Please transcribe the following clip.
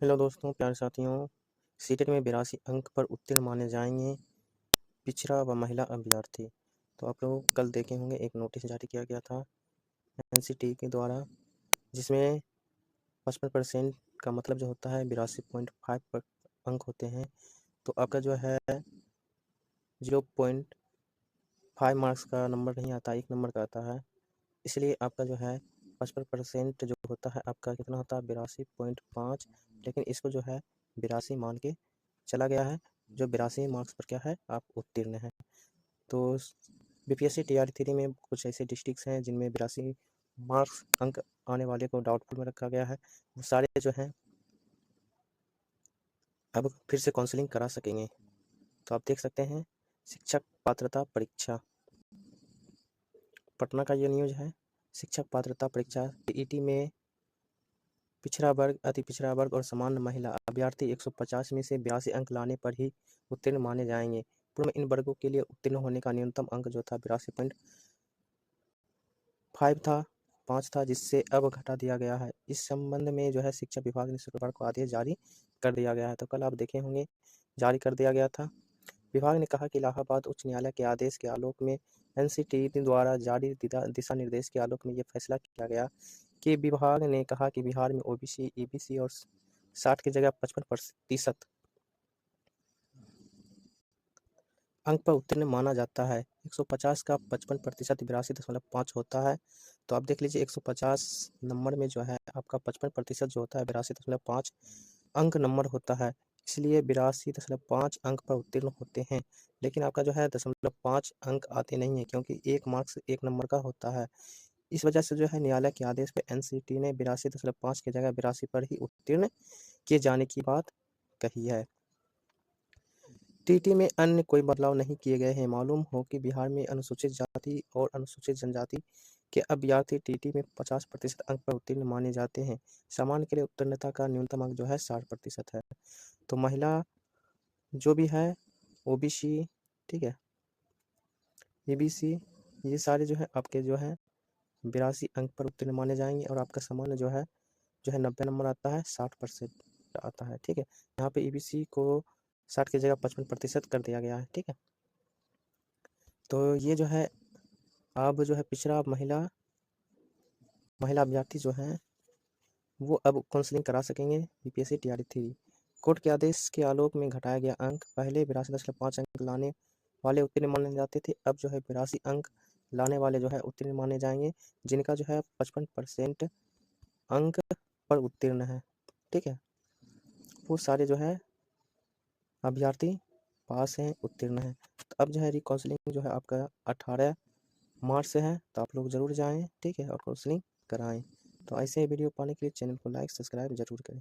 Hello दोस्तों, प्यारे साथियों। सीटेट में 82 अंक पर उत्तीर्ण माने जाएंगे पिछड़ा व महिला अभ्यर्थी। तो आप लोग कल देखे होंगे, एक नोटिस जारी किया गया था एनसीटी के द्वारा, जिसमें 55% का मतलब जो होता है 82.5 अंक होते हैं। तो आपका जो है 0.5 मार्क्स का नंबर नहीं आता, 1 नंबर का आता है। इसलिए आपका जो है 55% जो होता है आपका कितना होता है 82.5, लेकिन इसको जो है 82 मान के चला गया है। जो 82 मार्क्स पर क्या है, आप उत्तीर्ण हैं। तो बीपीएससी टीआर 3 में कुछ ऐसे डिस्ट्रिक्ट्स हैं जिनमें 82 मार्क्स अंक आने वाले को डाउटफुल में रखा गया है। वो सारे जो हैं अब फिर से काउंसलिंग करा सकेंगे। तो आप देख सकते हैं, शिक्षक पात्रता परीक्षा पटना का ये न्यूज़ है। शिक्षक पात्रता परीक्षा टीईटी में पिछड़ा वर्ग, अति पिछड़ा वर्ग और सामान्य महिला अभ्यर्थी 150 में से 82 अंक लाने पर ही उत्तीर्ण माने जाएंगे। पूर्व में इन वर्गों के लिए उत्तीर्ण होने का न्यूनतम अंक जो था 82.5 था, 5 था, जिससे अब घटा दिया गया है। इस संबंध में जो है शिक्षा विभाग ने शुक्रवार को आदेश जारी कर दिया गया है। तो कल आप देखे होंगे जारी कर दिया गया था। विभाग ने कहा कि इलाहाबाद उच्च न्यायालय के आदेश के आलोक में एनसीटीई द्वारा जारी दिशा निर्देश के आलोक में यह फैसला किया गया कि विभाग ने कहा कि बिहार में ओबीसी, ईबीसी और 60 की जगह 55% अंक पर उत्तीर्ण माना जाता है। 150 का 55% 82.5 होता है। तो आप देख लीजिए 150 नंबर में जो है आपका 55% जो होता है 82.5 अंक नंबर होता है। इसलिए 82.5 अंक पर उत्तीर्ण होते हैं। लेकिन आपका जो है 0.5 अंक आते नहीं है, क्योंकि 1 मार्क्स 1 नंबर का होता है। इस वजह से जो है न्यायालय के आदेश पे एनसीटी ने 82.5 की जगह 82 पर ही उत्तीर्ण किए जाने की बात कही है। टीटी में अन्य कोई बदलाव नहीं किए गए हैं। मालूम हो कि बिहार में अनुसूचित जाति और अनुसूचित जनजाति के अभ्यर्थी टीटी में 50% अंक पर उत्तीर्ण माने जाते हैं। सामान्य के लिए उत्तीर्णता का न्यूनतम अंक जो है 60% है। तो महिला जो भी है, ओबीसी, ठीक है, ईबीसी, ये सारे जो है आपके जो है 82 अंक पर उत्तीर्ण माने जाएंगे। और आपका सामान्य जो है 90 नंबर आता है, 60% आता है। ठीक है, यहाँ पे ईबीसी को 60 की जगह 55% कर दिया गया है। ठीक है, तो ये जो है अब जो है पिछड़ा महिला अभ्यर्थी जो हैं वो अब काउंसलिंग करा सकेंगे बीपीएससी टीआर 3। कोर्ट के आदेश के आलोक में घटाया गया अंक, पहले 82.5 अंक लाने वाले उत्तीर्ण माने जाते थे, अब जो है 82 अंक लाने वाले जो है उत्तीर्ण माने जाएंगे, जिनका जो है 55% अंक पर उत्तीर्ण है। ठीक है, वो सारे जो है अभ्यर्थी पास हैं, उत्तीर्ण हैं। तो अब जो है रिकाउंसलिंग जो है आपका 18 मार्च से है। तो आप लोग ज़रूर जाएँ, ठीक है, और काउंसलिंग कराएँ। तो ऐसे ही वीडियो पाने के लिए चैनल को लाइक सब्सक्राइब ज़रूर करें।